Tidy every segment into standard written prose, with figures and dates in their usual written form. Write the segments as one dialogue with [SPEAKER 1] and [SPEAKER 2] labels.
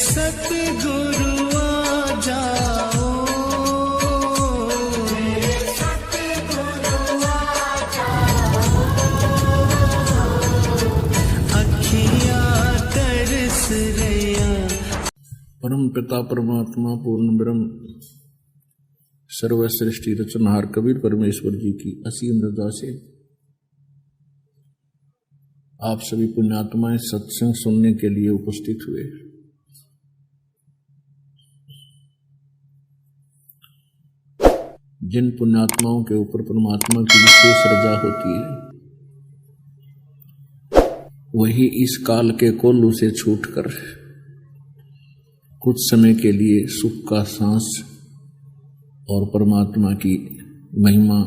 [SPEAKER 1] सतगुरु आ जाओ, सतगुरु आ जाओ, अखियाँ तरस रया।
[SPEAKER 2] परम पिता परमात्मा पूर्ण ब्रह्म सर्वसृष्टि रचनहार कबीर परमेश्वर जी की असीम रजा से आप सभी पुण्यात्माएं सत्संग सुनने के लिए उपस्थित हुए। जिन पुण्यात्माओं के ऊपर परमात्मा की विशेष रजा होती है, वही इस काल के कोल्लू से छूटकर कुछ समय के लिए सुख का सांस और परमात्मा की महिमा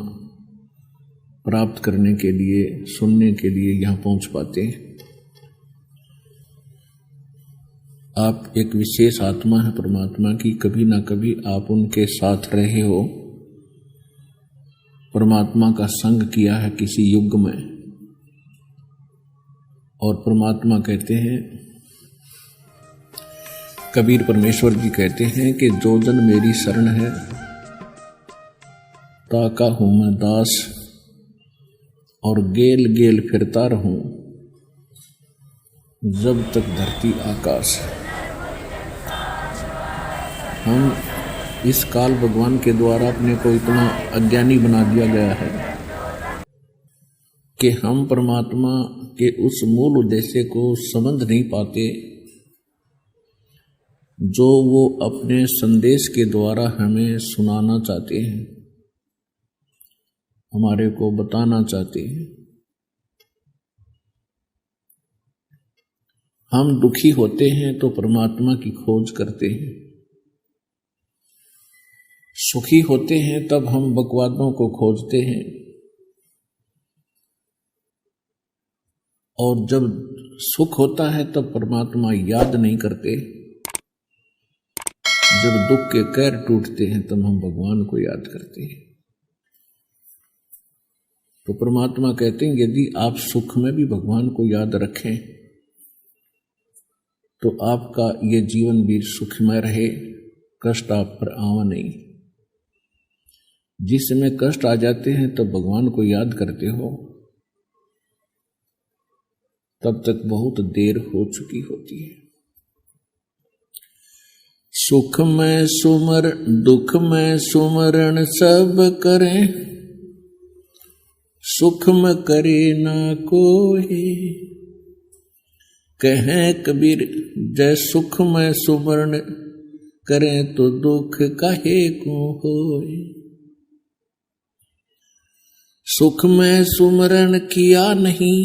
[SPEAKER 2] प्राप्त करने के लिए, सुनने के लिए यहाँ पहुंच पाते हैं। आप एक विशेष आत्मा है परमात्मा की, कभी ना कभी आप उनके साथ रहे हो, परमात्मा का संग किया है किसी युग में। और परमात्मा कहते हैं, कबीर परमेश्वर जी कहते हैं कि जो जन मेरी शरण है ताका हूं मैं दास, और गेल गेल फिरता रहूं जब तक धरती आकाश। हम इस काल भगवान के द्वारा अपने को इतना अज्ञानी बना दिया गया है कि हम परमात्मा के उस मूल उद्देश्य को समझ नहीं पाते जो वो अपने संदेश के द्वारा हमें सुनाना चाहते हैं, हमारे को बताना चाहते हैं। हम दुखी होते हैं तो परमात्मा की खोज करते हैं, सुखी होते हैं तब हम बकवादों को खोजते हैं, और जब सुख होता है तब परमात्मा याद नहीं करते। जब दुख के कैर टूटते हैं तब हम भगवान को याद करते हैं। तो परमात्मा कहते हैं, यदि आप सुख में भी भगवान को याद रखें तो आपका ये जीवन भी सुखमय रहे, कष्ट आप पर आवा नहीं। जिस समय कष्ट आ जाते हैं तब भगवान को याद करते हो, तब तक बहुत देर हो चुकी होती है। सुख में सुमर दुख में सुमरण सब करें, सुख में करे ना कोई। कहें कबीर जय सुख में सुमरण करें तो दुख काहे को होए। सुख में सुमरण किया नहीं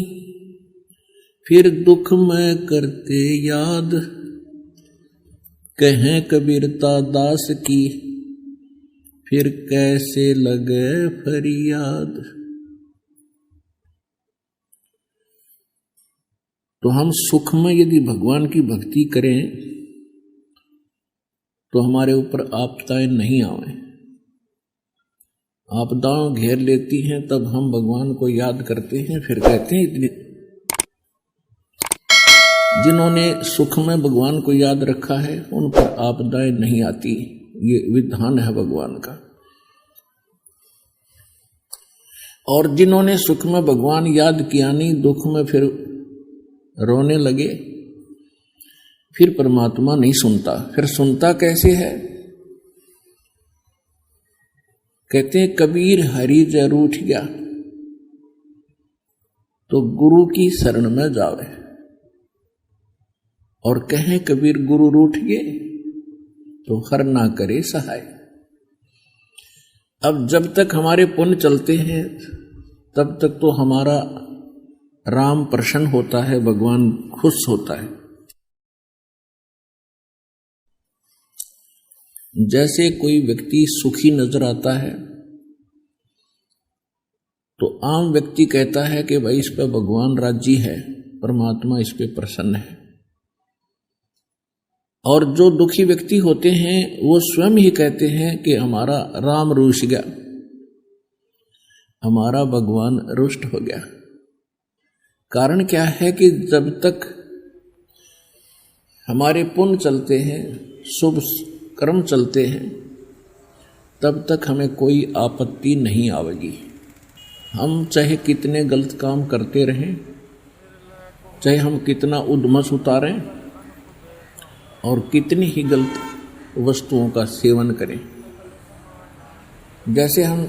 [SPEAKER 2] फिर दुख में करते याद। कहें कबीरता दास की फिर कैसे लगे फरियाद। तो हम सुख में यदि भगवान की भक्ति करें तो हमारे ऊपर आपदाएं नहीं आवे। आपदाएं घेर लेती हैं तब हम भगवान को याद करते हैं, फिर कहते हैं इतनी जिन्होंने सुख में भगवान को याद रखा है उन पर आपदाएं नहीं आती। ये विधान है भगवान का। और जिन्होंने सुख में भगवान याद किया नहीं, दुख में फिर रोने लगे, फिर परमात्मा नहीं सुनता। फिर सुनता कैसे है? कहते हैं कबीर हरि जय रूठ गया तो गुरु की शरण में जावे। और कहें कबीर गुरु रूठ गए तो हर ना करे सहाय। अब जब तक हमारे पुण्य चलते हैं तब तक तो हमारा राम प्रसन्न होता है, भगवान खुश होता है। जैसे कोई व्यक्ति सुखी नजर आता है तो आम व्यक्ति कहता है कि भाई इस पे भगवान राजी है, परमात्मा इस पे प्रसन्न है। और जो दुखी व्यक्ति होते हैं वो स्वयं ही कहते हैं कि हमारा राम रुष्ट गया, हमारा भगवान रुष्ट हो गया। कारण क्या है कि जब तक हमारे पुण्य चलते हैं, शुभ कर्म चलते हैं, तब तक हमें कोई आपत्ति नहीं आवेगी। हम चाहे कितने गलत काम करते रहें, चाहे हम कितना उद्मस उतारें और कितनी ही गलत वस्तुओं का सेवन करें। जैसे हम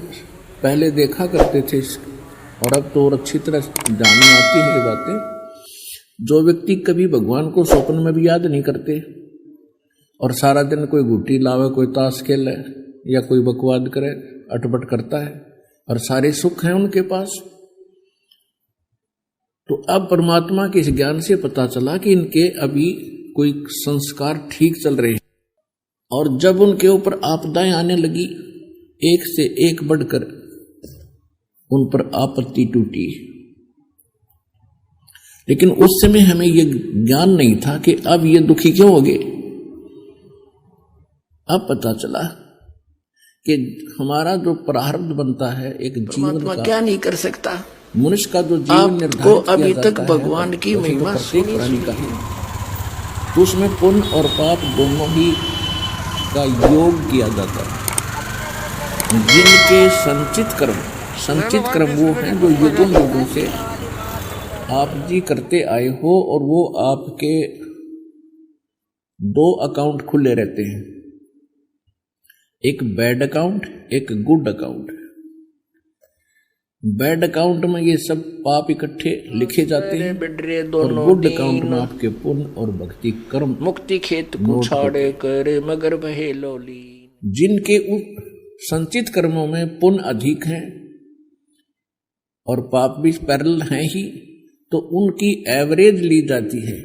[SPEAKER 2] पहले देखा करते थे और अब तो और अच्छी तरह जानी आती है ये बातें, जो व्यक्ति कभी भगवान को स्वप्न में भी याद नहीं करते और सारा दिन कोई गुट्टी लावे, कोई ताश खेले या कोई बकवाद करे, अटपट करता है और सारे सुख हैं उनके पास, तो अब परमात्मा के इस ज्ञान से पता चला कि इनके अभी कोई संस्कार ठीक चल रहे हैं। और जब उनके ऊपर आपदाएं आने लगी, एक से एक बढ़कर उन पर आपत्ति टूटी। लेकिन उस समय हमें यह ज्ञान नहीं था कि अब ये दुखी क्यों हो गए। अब पता चला कि हमारा जो प्रारब्ध बनता है एक जीवन का,
[SPEAKER 3] क्या नहीं कर सकता।
[SPEAKER 2] मनुष्य का जो जीवन निर्धारित किया
[SPEAKER 3] अभी
[SPEAKER 2] जाता
[SPEAKER 3] तक
[SPEAKER 2] है,
[SPEAKER 3] भगवान की महिमा
[SPEAKER 2] प्राणी का है, तो उसमें पुण्य और पाप दोनों ही का योग किया जाता है। जिनके संचित कर्म वो हैं जो युगों से आप जी करते आए हो, और वो आपके दो अकाउंट खुले रहते हैं, एक बैड अकाउंट, एक गुड अकाउंट। बैड अकाउंट में ये सब पाप इकट्ठे लिखे जाते हैं और गुड अकाउंट में आपके पुण्य और भक्ति कर्म
[SPEAKER 3] मुक्ति खेत को छाड़े कर मगर बहे लोली।
[SPEAKER 2] जिनके संचित कर्मों में पुण्य अधिक हैं और पाप भी पैरेलल हैं ही, तो उनकी एवरेज ली जाती है।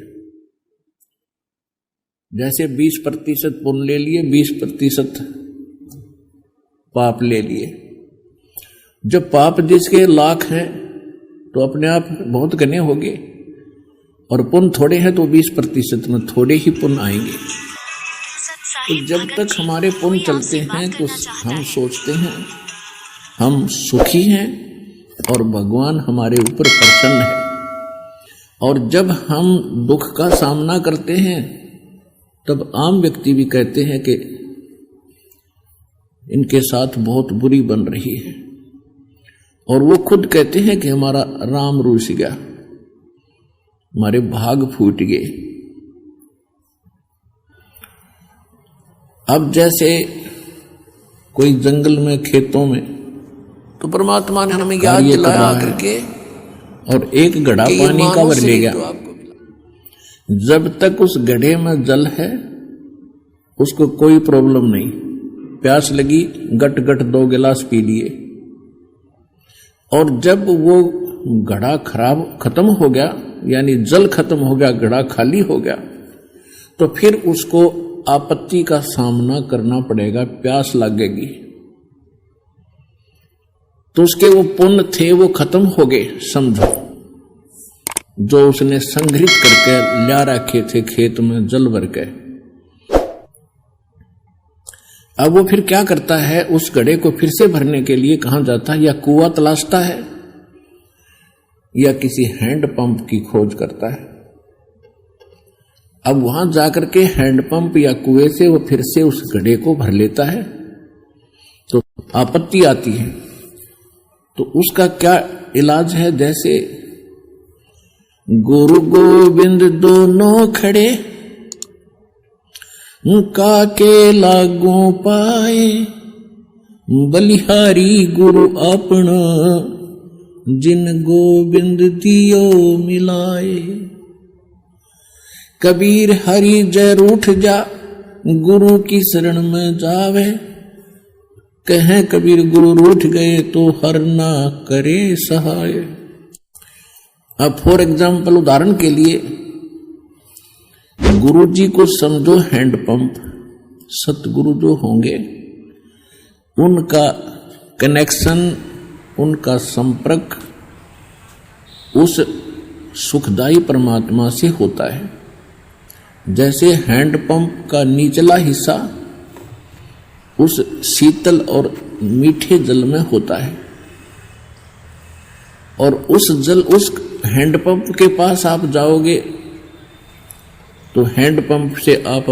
[SPEAKER 2] जैसे 20% पुण्य ले लिए, 20% पाप ले लिए। जब पाप जिसके लाख हैं तो अपने आप बहुत घने हो गए, और पुण्य थोड़े हैं तो 20% में थोड़े ही पुण्य आएंगे। तो जब तक हमारे पुण्य चलते हैं तो हम सोचते हैं हम सुखी हैं और भगवान हमारे ऊपर प्रसन्न है, और जब हम दुख का सामना करते हैं तब आम व्यक्ति भी कहते हैं कि इनके साथ बहुत बुरी बन रही है, और वो खुद कहते हैं कि हमारा राम रूठ गया, हमारे भाग फूट गए। अब जैसे कोई जंगल में, खेतों में,
[SPEAKER 3] तो परमात्मा ने हमें याद दिलाया करके,
[SPEAKER 2] और एक घड़ा पानी का भर ले गया। जब तक उस घड़े में जल है उसको कोई प्रॉब्लम नहीं, प्यास लगी गट गट 2 गिलास पी लिए, और जब वो घड़ा खत्म हो गया, यानी जल खत्म हो गया, घड़ा खाली हो गया, तो फिर उसको आपत्ति का सामना करना पड़ेगा, प्यास लगेगी। तो उसके वो पुण्य थे वो खत्म हो गए, समझो, जो उसने संग्रहित करके ला रखे थे खेत में जल भर के। अब वो फिर क्या करता है, उस घड़े को फिर से भरने के लिए कहां जाता है, या कुआं तलाशता है या किसी हैंडपंप की खोज करता है। अब वहां जाकर के हैंडपंप या कुएं से वो फिर से उस घड़े को भर लेता है, तो आपत्ति आती है। तो उसका क्या इलाज है, जैसे गुरु गोविंद दोनों खड़े काके लागू पाए, बलिहारी गुरु अपना जिन गोविंद दियो मिलाए। कबीर हरि जय रूठ जा, गुरु की शरण में जावे, कहे कबीर गुरु रूठ गए तो हर ना करे सहाय। अब फॉर एग्जाम्पल, उदाहरण के लिए, गुरु जी को समझो हैंडपंप, सतगुरु जो होंगे उनका कनेक्शन, उनका संपर्क उस सुखदायी परमात्मा से होता है। जैसे हैंडपंप का निचला हिस्सा उस शीतल और मीठे जल में होता है, और उस हैंडपंप के पास आप जाओगे तो हैंडपंप से आप